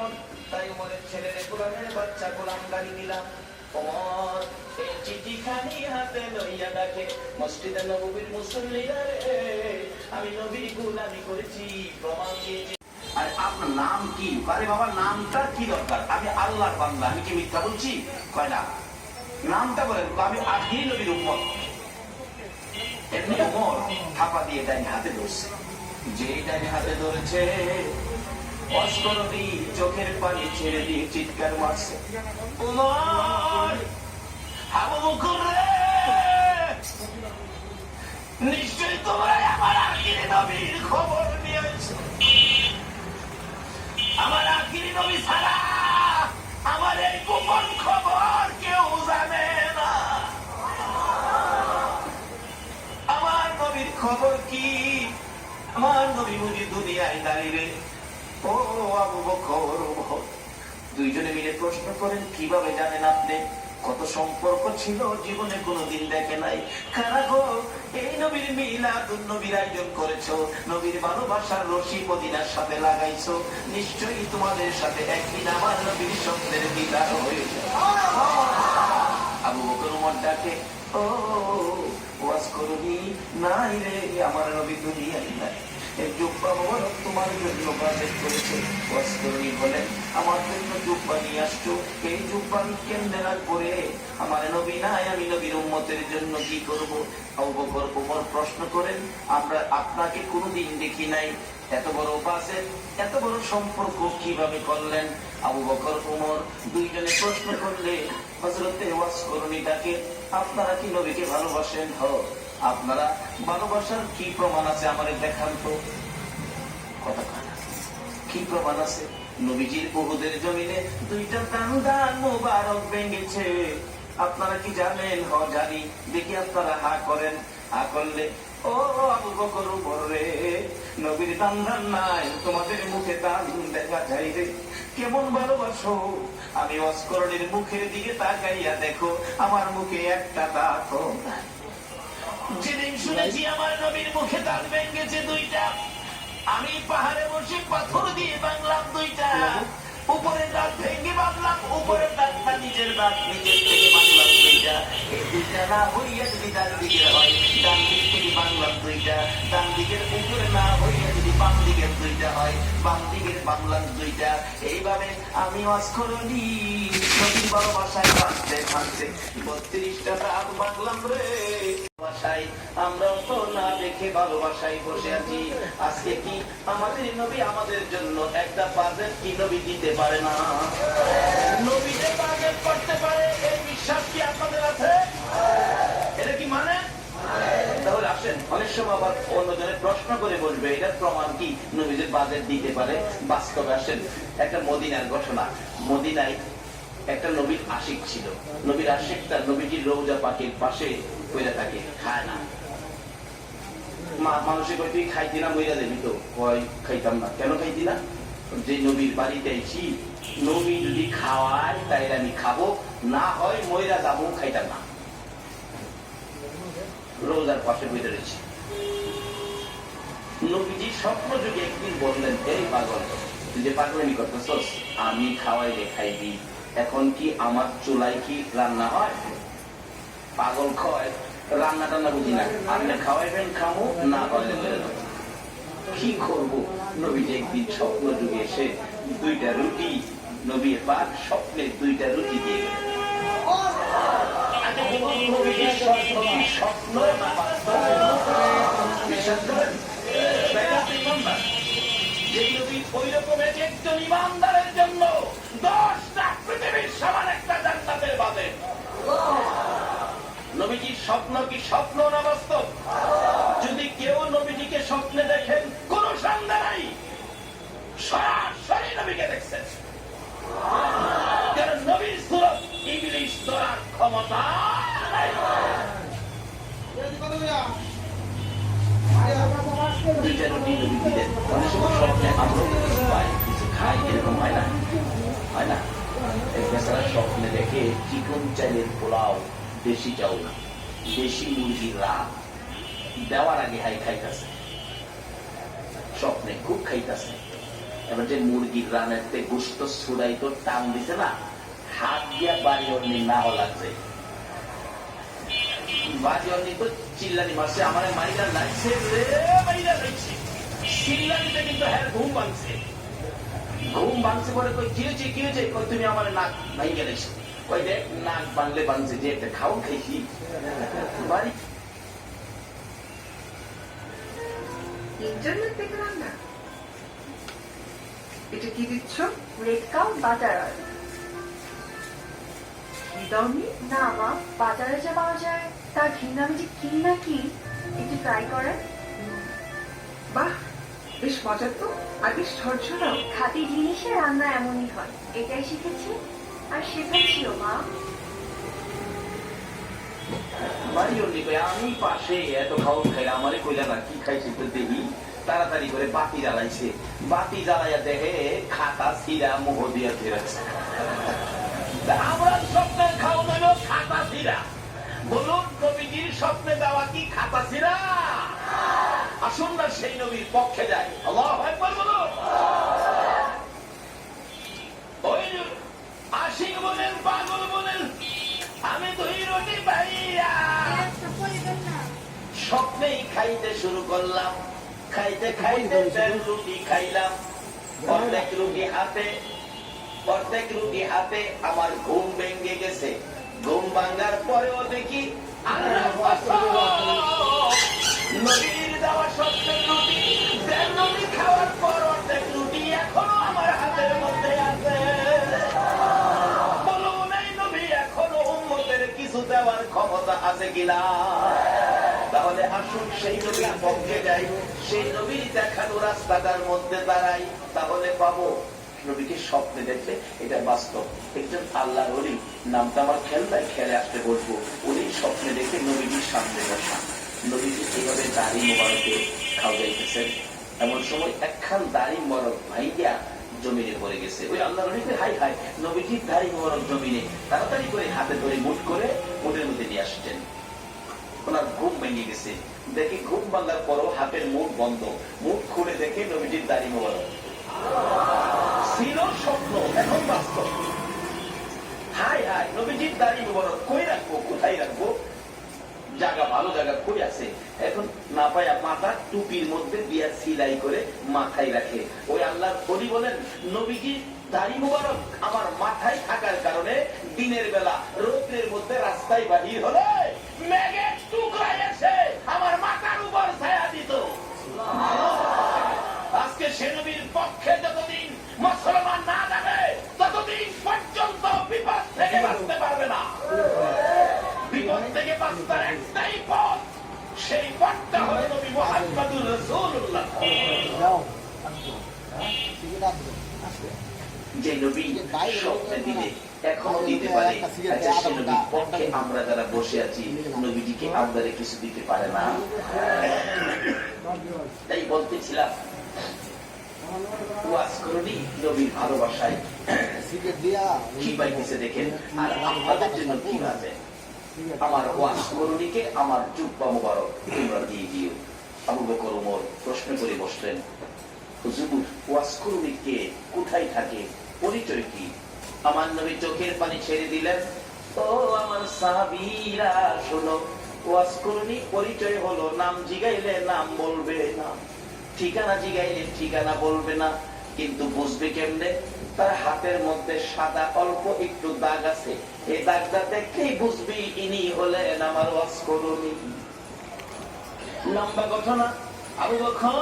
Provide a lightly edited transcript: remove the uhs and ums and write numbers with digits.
ওমর, তাই ওমরের ছেলের গোলামের বাচ্চা গোলাম গাড়ি দিলাম। ওমর এই চিঠিখানি হাতে লইয়া ডাকে, মসজিদে নববীর মুসল্লিরা রে, আমি নবীর গোলামি করেছি, প্রমাণ দিয়েছি। আর আপনার নাম কি? আরে বাবা নামটা কি দরকার? আমি আল্লাহর বান্দা, আমি কি মিথ্যা বলছি? কয় না, নামটা বলেন। আমি আখিরি নবীর উম্মত। এমনি ওমর থাপা দিয়ে ডাইনে হাতে ধরছে। যে ডাইনে হাতে ধরেছে অস্করবি চোখের পানি ছেড়ে দিয়ে চিৎকার মারছে, ওমর, আবু বকর রে, নিশ্চয়ই তোমরা আমার আখিরি নবীর খবর নিয়েছো। আমার আখিরি নবী ছাড়া আমার এই গোপন খবর কেউ জানে না। আমার নবীর খবর কি? আমার নবী বুঝি দুনিয়ায় দাঁড়িয়ে। ও আবু বকর, দুইজনে মিলে প্রশ্ন করেন, কিভাবে জানেন আপনি? কত সম্পর্ক ছিল, জীবনে কোনোদিন দেখে নাই। কারা গো, এই নবীর মিলাদুন নবীর আয়োজন করেছো, নবীর ভালোবাসার রশি মদিনার সাথে লাগাইছো, নিশ্চয়ই তোমাদের সাথে একদিন আমার নবীর স্বপ্নের দিদার হয়েছে। আবু বকর ওমর ডাকে, ও ওয়াজ করবি? নাই রে, আমার নবী দুনিয়ায় নাই। এই জুব্বা মোবারক তোমার জন্য বাজেট করেছে। ওয়াজ করবি বলেন, আমার জন্য জুব্বা নিয়ে আসছো, এই জুব্বা আমি কেমনে রাখবো রে? আমার নবী নাই, আমি নবীর উম্মতের জন্য কি করব? আবু বকর ওমর প্রশ্ন করেন, আমরা আপনাকে কোনোদিন দেখি নাই, এত বড় বাজেট, এত বড় সম্পর্ক কিভাবে করলেন? আবু বকর ওমর দুইজনে প্রশ্ন করলে, হযরতে ওয়াজ করনি ডাকে, আপনারা কি নবীকে ভালোবাসেন? আপনারা ভালোবাসার কি প্রমাণ আছে আমাদের দেখান তো। কথা কি প্রমাণ আছে? নবীজির উহুদের জমিনে দুইটা দান মোবারক ভেঙেছে, আপনারা কি জানেন? জানি। দেখি আপনারা হা করেন। হা করলে, ও আবু বকর ওমর রে, নবীর দান নাই, তোমাদের মুখে দান দেখা যায় রে। কেমন ভালোবাসো? আমি অস্করণের মুখের দিকে তাকাইয়া দেখো, আমার মুখে একটা দাঁতও নাই। যেদিন শুনেছি আমার নবীর মুখে দাঁত ভেঙেছে দুইটা, আমি পাহাড়ে বসে পাথর দিয়ে বাংলাম দুইটা। উপরে দাঁত ভেঙে বাঁধলাম, উপরের দাঁতটা নিজের দাঁত, নিজের থেকে বাংলাম দুইটা। এই দুইটা না হইয়া যদি ডান দিকের হয়, ডান দিক থেকে বাংলাম দুইটা। ডান দিকের উপরে না হইয়া যদি বাম দিকের দুইটা হয়, বাম দিকের বাংলাম দুইটা। এইভাবে আমি অস্করণী নবীর ভালোবাসায় বাঁচতে বাঁচতে 32টা দাঁত বাংলাম রে। আমরাও তো না দেখে ভালোবাসায় বসে আছি। আজকে কি আমাদের নবী আমাদের জন্য একটা বাজেট কি নবী দিতে পারে না? নবীদের বাজেট করতে পারে, এই বিশ্বাস কি আপনাদের আছে? এটা কি মানে? তাহলে আসেন, অনেক সময় আবার অন্যজনের প্রশ্ন করে বলবে, এটার প্রমাণ কি নবীদের বাজেট দিতে পারে? বাস্তবে আসেন, একটা মদিনার ঘটনা। মদিনায় একটা নবীর আশিক ছিল। নবীর আশিক তার নবীজির রওজা পাকের পাশে কইরা থাকে, খায় না। মানুষে কয়, তুই খাইতি না, মইরা দেবি তো? কয়, খাইতাম না। কেন খাইতি না? যে নবীর বাড়িতে আইছি, নবী যদি খাওয়ায় তাইলে আমি খাবো, না হয় মইরা যাবো, খাইতাম না। রোজার পাশে বইতে রয়েছে। নবীজি স্বপ্ন যুগে একদিন বললেন, এই পাগল, তুই যে পাগলামি করতেছস, আমি খাওয়াইলে খাইবি, এখন কি আমার চুলায় কি রান্না হয়? পাগল কয়, রান্না টান্না বুঝি না, আপনি খাওয়াইবেন খামো, না হলে কি করবো? নবীজি একদিন স্বপ্ন যুগে এসে দুইটা রুটি, নবী পাক স্বপ্নে দুইটা রুটি দিয়ে গেলেন। স্বপ্ন বিশ্বাস করেন? যে নবী ওই রকম একজন ইমানদারের জন্য 10টা পৃথিবীর সমান একটা জান্নাতের বাদে। নবীজির স্বপ্ন কি স্বপ্ন না বাস্তব? যদি কেউ নবীজিকে স্বপ্নে দেখেন, কোন সন্দেহ নাই, সরাসরি নবীকে দেখছেন। কারণ নবীর সূরত ইবলিস ধরার ক্ষমতা নাই। দুইটা রুটি নবী দিলেন। অনেক সময় স্বপ্নে আমরা কিছু পাই, কিছু খাই, এরকম হয় না? হয় না? বেচারা স্বপ্নে দেখে চিকন চালের পোলাও, দেশি চাউল, দেশি মুরগির রাত দেওয়ার আগে হাই খাইতেছে, স্বপ্নে খুব খাইতেছে। এবার যে মুরগির রানের গোস্ত ছুড়াই তো টান দিছে না, হাত দিয়া বাড়ি অন্যি না লাগছে, বাড়ি অন্যি তো চিল্লানি মারছে, আমার মাইরা লাগছে রে, মাইরা লাগছে, চিল্লানিতে কিন্তু হ্যাঁ ঘুম ভাঙছে, ঘুম ভাঙছে পরে কই কি হয়েছে কি হয়েছে, কই তুমি আমার নাক ভাঙিয়ে দিয়েছো, কই দেখ নাক বানলে বানছে যে একটা খাও খাইছি বাড়ি। ইন্টারনেট দেখলাম না, এটা কি দিচ্ছ? Red cow butter oil. কি দাওনি? না মা, বাজারে যা পাওয়া যায় তার ঘি নামে যে কি না কি, একটু ট্রাই করেন। বাহ, বেশ মজার তো, আর বেশ ঝরঝরাও। খাঁটি জিনিসে রান্না এমনই হয়, এটাই শিখেছি আর শেখাচ্ছিও মা। বাড়ি অন্যি কই আমি পাশে এত খাওয়া খাই, আমারে কইলা না কি খাইছি তো দেখি, তাড়াতাড়ি করে বাতি জ্বালাইছে, বাতি জ্বালাইয়া দেখে খাতা ছিঁড়া মুহ দিয়া ফেরাচ্ছে। আমরা স্বপ্নে খাও নেব খাতা ছিঁড়া, বলুন নবীজির স্বপ্নে দেওয়া কি খাতা ছিঁড়া? আসুন না সেই নবীর পক্ষে যাই, আল্লাহু আকবার বলুন। ওই আশিক বলেন পাগল বলেন, আমি দুই রুটি পাইয়া স্বপ্নেই খাইতে শুরু করলাম, খাইতে খাইতে রুটি খাইলাম, অর্ধেক রুটি হাতে আমার ঘুম ভেঙে গেছে, ঘুম ভাঙার পরেও দেখি আল্লাহ নবীর দেওয়া স্বপ্নের রুটি, রুটি খাওয়ার পর অর্ধেক রুটি এখনো আমার হাতের মধ্যে আছে। বলুন এই নবী এখনো উম্মতের কিছু দেওয়ার ক্ষমতা আছে কিনা? তাহলে আসুন সেই নবীর পক্ষে যাই, সেই নবীর দেখানো রাস্তাটার মধ্যে দাঁড়াই, তাহলে পাবো নবীকে স্বপ্নে দেখলে এটা বাস্তব। একজন আল্লাহর ওলি, নামটা আমার খেলনায় খেলে আসতে বলবো, উনি স্বপ্নে দেখে নবীজির সামনে বসা, নবীজি এইভাবে দাড়ি মোবারকে খাওয়া যাইতেছেন, এমন সময় একখান দাড়ি মোবারক ভাইয়া জমিনে পড়ে গেছে। ওই আল্লাহ নবীকে হাই হাই, নবীজির দাড়ি মোবারক জমিনে, তাড়াতাড়ি করে হাতে ধরে মুঠ করে মুঠের মধ্যে নিয়ে আসছেন। ওনার ঘুম ভেঙে গেছে, দেখি ঘুম ভাঙার পরও হাতের মুখ বন্ধ, মুখ খুলে দেখে নবীজির দাড়ি মোবারক। ছিল স্বপ্ন, এখন বাস্তব। হাই হাই, নবীজির দাড়ি মোবারক কই রাখবো, কোথায় রাখবো, জায়গা ভালো জায়গা কই আছে, এখন না পায়া মাথা টুপির মধ্যে দিয়া সিলাই করে মাথায় রাখে। ওই আল্লাহর ওলি বলেন নবীজির দাড়ি মোবারক আমার মাথায় থাকার কারণে দিনের বেলা রৌদ্রের মধ্যে রাস্তায় বাহির হলে মেঘের টুকরায় এসে আমার মাথার উপর ছায়া দিত। আজকে সে নবীর পক্ষে যতদিন মুসলমান না যাবে ততদিন পর্যন্ত বিপদ থেকে বাঁচতে পারবে না। বিপদ থেকে বাঁচতে একটাই পথ, সেই পথটা হলো নবী মুহাম্মদুর রাসূলুল্লাহ। যে নবী স্বপ্নে দিলে এখনো দিতে পারে, আচ্ছা সে নবীর পক্ষে আমরা যারা বসে আছি, নবীজিকে আমাদের কিছু দিতে পারে না? তাই বলতেছিলাম ওয়াজ করুনি নবীর ভালোবাসায় কি পাইতেছে দেখেন, আর আপনাদের জন্য কি আছে। আমার ওয়াজ করুনিকে আমার জুব্বা মুবারক তোমরা দিয়ে দিও। আবু বকর ওমর প্রশ্ন করে বসলেন, হুজুর ওয়াজ করুনি কে, কোথায় থাকে, পরিচয় কি? আমার নবী চোখের পানি ছেড়ে দিলেন, ও আমার সাহাবীরা শোনো, ওয়াজ করুনি পরিচয় হলো নাম জিগাইলে নাম বলবে না, ঠিকানা জিগাইলে ঠিকানা বলবে না, কিন্তু বুঝবে কেমনে? তার হাতের মধ্যে সাদা অল্প একটু দাগ আছে, এই দাগটা দেখলেই বুঝবি ইনি হলেন আমার ওয়াজ করুনি। লম্বা ঘটনা। আবু বকর